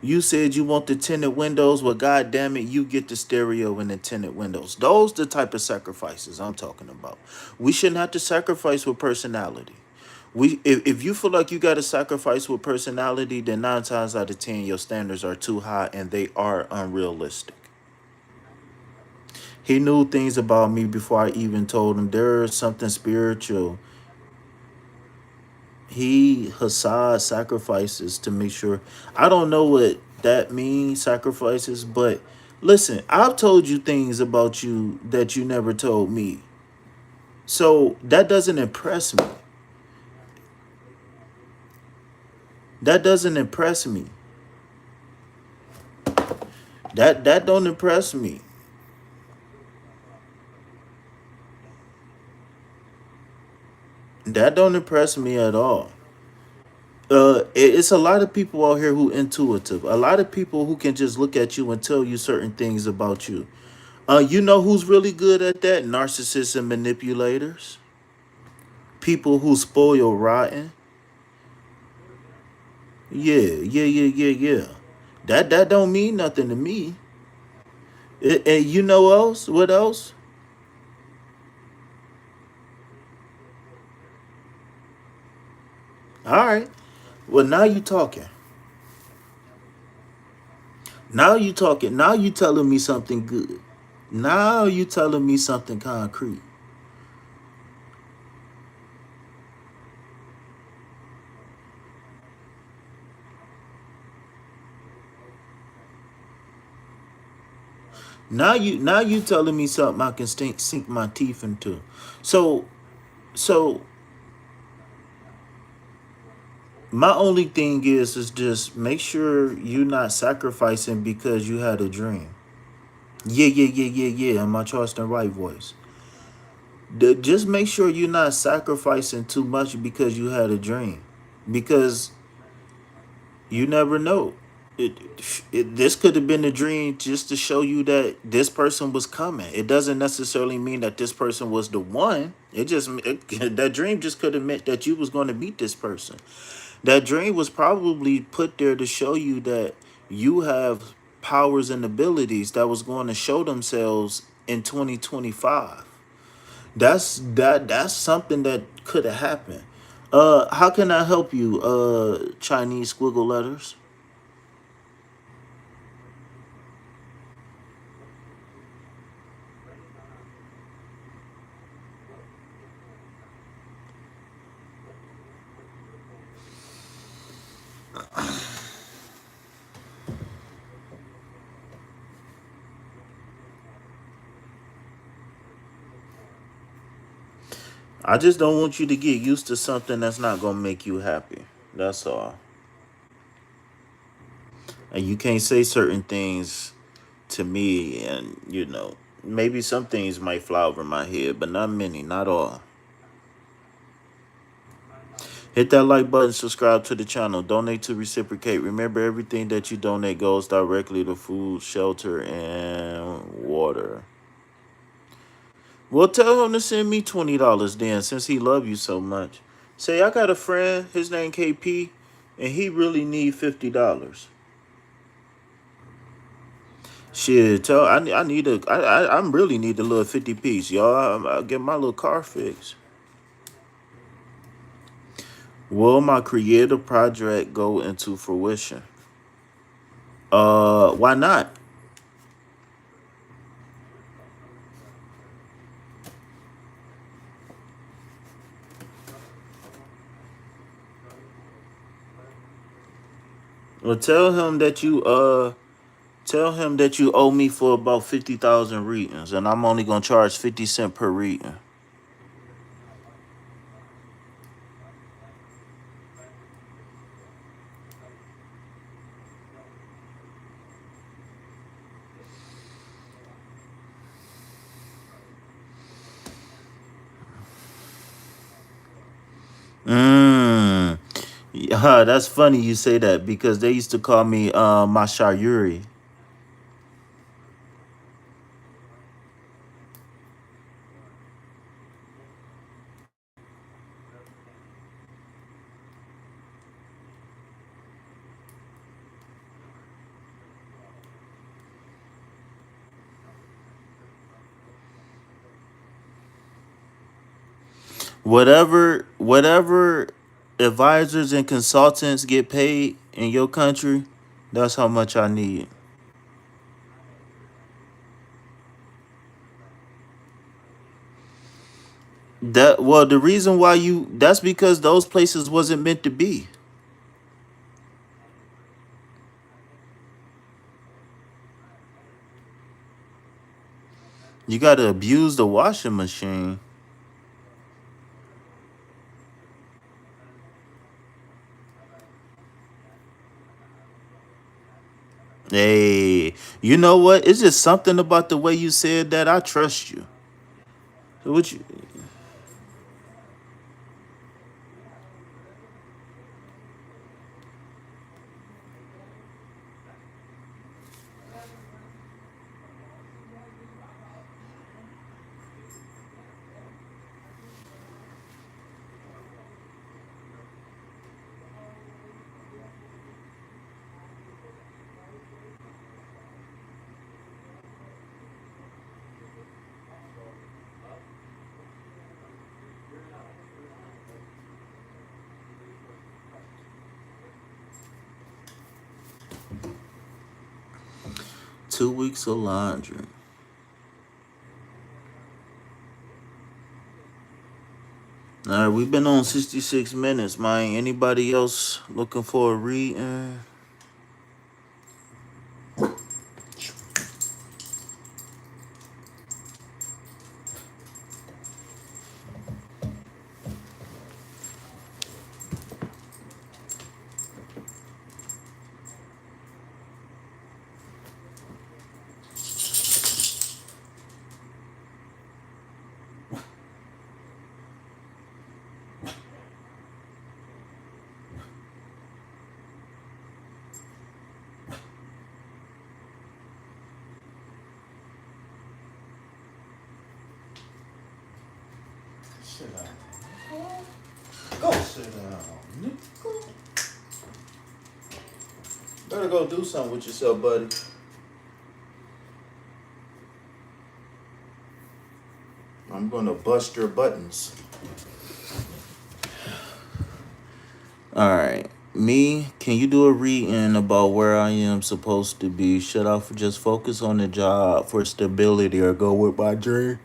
You said you want the tinted windows. Well, God damn it, you get the stereo and the tinted windows. Those the type of sacrifices I'm talking about. We shouldn't have to sacrifice with personality. If you feel like you got to sacrifice with personality, then 9 times out of 10 your standards are too high and they are unrealistic. He knew things about me before I even told him. There's something spiritual. He Hassad sacrifices to make sure. I don't know what that means, sacrifices, but listen, I've told you things about you that you never told me. So that doesn't impress me. That doesn't impress me. That don't impress me. That don't impress me at all. It's a lot of people out here who intuitive. A lot of people who can just look at you and tell you certain things about you. You know who's really good at that? Narcissists and manipulators. People who spoil rotten. Yeah. That don't mean nothing to me. And you know else? What else? All right. Well, now you talking. Now you talking. Now you telling me something good. Now you telling me something concrete. Now you telling me something I can sink my teeth into. So so my only thing is just make sure you're not sacrificing because you had a dream. Yeah. In my Charleston White voice. Just make sure you're not sacrificing too much because you had a dream. Because you never know. it, this could have been a dream just to show you that this person was coming. It doesn't necessarily mean that this person was the one. That dream just could have meant that you was going to meet this person. That dream was probably put there to show you that you have powers and abilities that was going to show themselves in 2025. That's something that could have happened. How can I help you? Chinese squiggle letters. I just don't want you to get used to something that's not gonna make you happy. That's all. And you can't say certain things to me, and maybe some things might fly over my head, but not many, not all. Hit that like button, subscribe to the channel, donate to reciprocate. Remember, everything that you donate goes directly to food, shelter, and water. Well, tell him to send me $20 then, since he love you so much. Say, I got a friend, his name KP, and he really need $50. Shit, I need I'm really need a little 50 piece, y'all. I'll get my little car fixed. Will my creative project go into fruition? Why not? Well, tell him that you owe me for about 50,000 readings, and I'm only gonna charge 50 cents per reading. Mmm. Yeah, that's funny you say that because they used to call me Mashayuri. Whatever advisors and consultants get paid in your country, that's how much I need. The reason why that's because those places wasn't meant to be. You gotta abuse the washing machine. Hey, you know what? It's just something about the way you said that. I trust you. So what you? Two weeks of laundry. All right, we've been on 66 minutes, man. Anybody else looking for a reading? Sit down. Go sit down. Better go do something with yourself, buddy. I'm gonna bust your buttons. All right. Me, can you do a reading about where I am supposed to be? Should I just focus on the job for stability or go with my dream?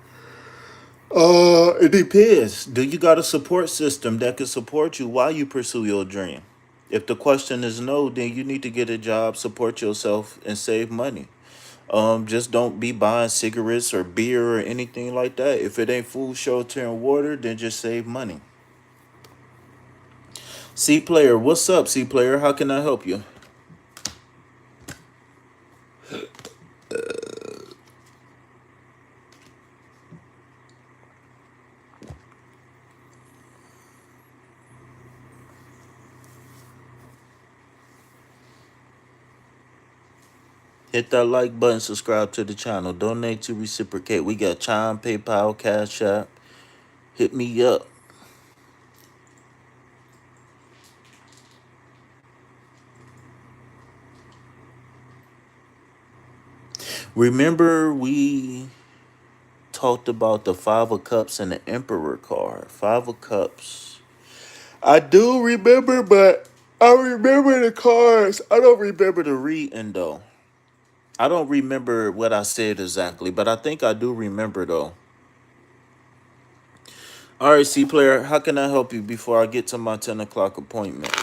It depends. Do you got a support system that can support you while you pursue your dream? If the question is no, then you need to get a job, support yourself, and save money. Just don't be buying cigarettes or beer or anything like that. If it ain't food, shelter, and water, then just save money. C player, what's up, C player? How can I help you? Hit that like button, subscribe to the channel, donate to reciprocate. We got Chime, PayPal, Cash App. Hit me up. Remember we talked about the Five of Cups and the Emperor card. Five of Cups. I do remember, but I remember the cards. I don't remember the reading though. I don't remember what I said exactly, but I think I do remember though. All right, C player, how can I help you before I get to my 10 o'clock appointment?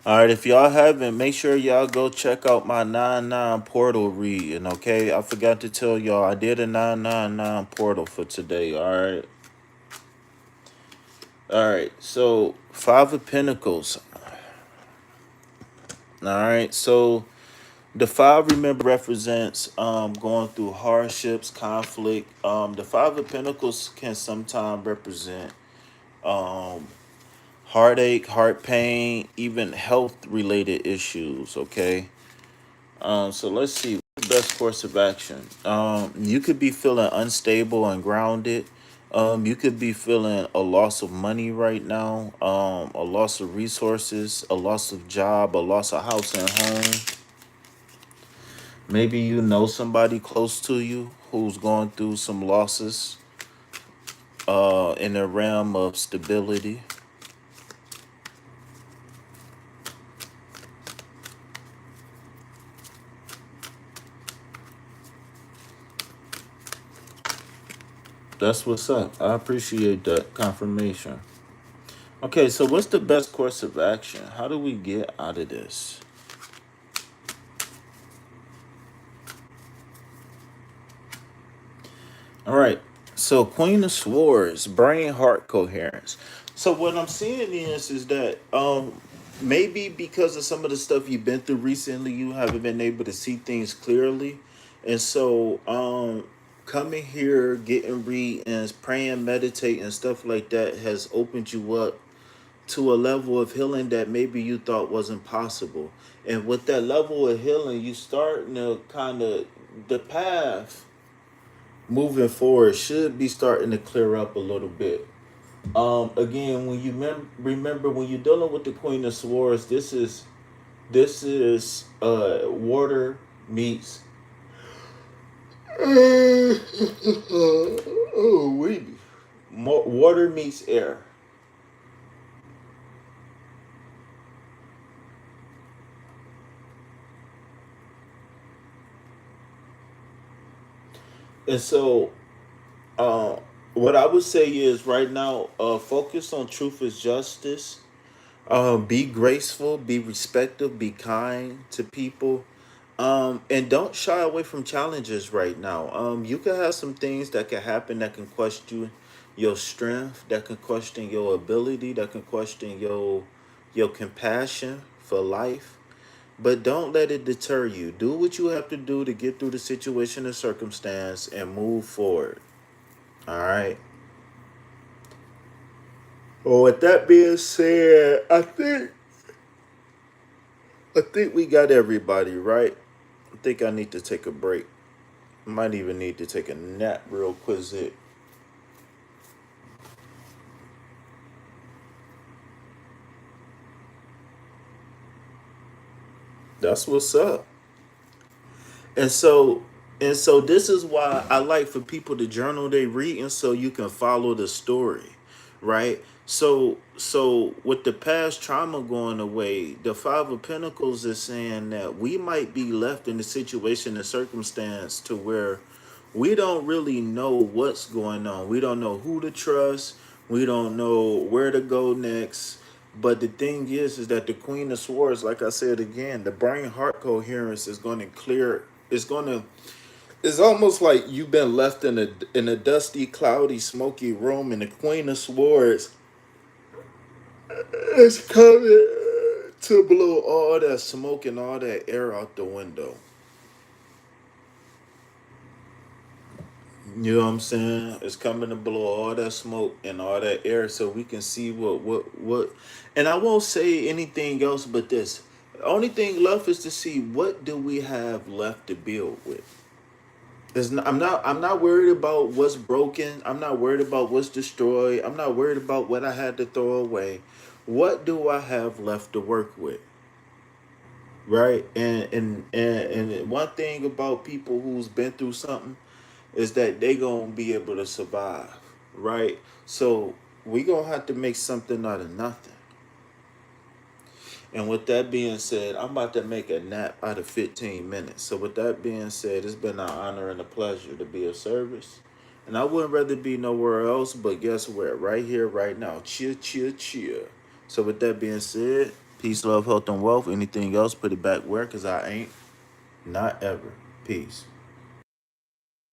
All right, if y'all haven't, make sure y'all go check out my 9-9 portal reading, okay? I forgot to tell y'all, I did a 999 portal for today, all right? All right, so Five of Pentacles. All right, so the five, remember, represents going through hardships, conflict. The Five of Pentacles can sometimes represent um, heartache, heart pain, even health related issues, okay? So let's see. What's the best course of action? You could be feeling unstable and grounded. You could be feeling a loss of money right now, a loss of resources, a loss of job, a loss of house and home. Maybe you know somebody close to you who's going through some losses in the realm of stability. That's what's up. I appreciate that confirmation. Okay, so what's the best course of action? How do we get out of this? All right. So Queen of Swords, brain heart coherence. So what I'm seeing is that maybe because of some of the stuff you've been through recently, you haven't been able to see things clearly. And so coming here, getting readings, praying, meditating, stuff like that has opened you up to a level of healing that maybe you thought wasn't possible. And with that level of healing, you starting to kind of the path moving forward should be starting to clear up a little bit. Again, when you remember when you're dealing with the Queen of Swords, this is water meets oh wait, water meets air. And so uh what I would say is right now, focus on truth is justice. Be graceful, be respectful, be kind to people. And don't shy away from challenges right now. You can have some things that can happen that can question your strength, that can question your ability, that can question your compassion for life. But don't let it deter you. Do what you have to do to get through the situation and circumstance and move forward. All right. Well, with that being said, I think I think we got everybody, right? I think I need to take a break. Might even need to take a nap real quick. That's what's up. And so this is why I like for people to journal their reading so you can follow the story, right? So with the past trauma going away, the Five of Pentacles is saying that we might be left in a situation and circumstance to where we don't really know what's going on. We don't know who to trust. We don't know where to go next. But the thing is that the Queen of Swords, like I said again, the brain heart coherence is going to clear. It's going to. It's almost like you've been left in a dusty, cloudy, smoky room, and the Queen of Swords is coming to blow all that smoke and all that air out the window. You know what I'm saying? It's coming to blow all that smoke and all that air so we can see what. And I won't say anything else but this. The only thing left is to see what do we have left to build with. I'm not worried about what's broken. I'm not worried about what's destroyed. I'm not worried about what I had to throw away. What do I have left to work with? Right? And one thing about people who's been through something is that they gonna be able to survive, right? So we gonna have to make something out of nothing. And with that being said, I'm about to make a nap out of 15 minutes. So with that being said, it's been an honor and a pleasure to be of service. And I wouldn't rather be nowhere else, but guess where? Right here, right now. Cheer, cheer, cheer. So with that being said, peace, love, health, and wealth. Anything else, put it back where? Because I ain't. Not ever. Peace.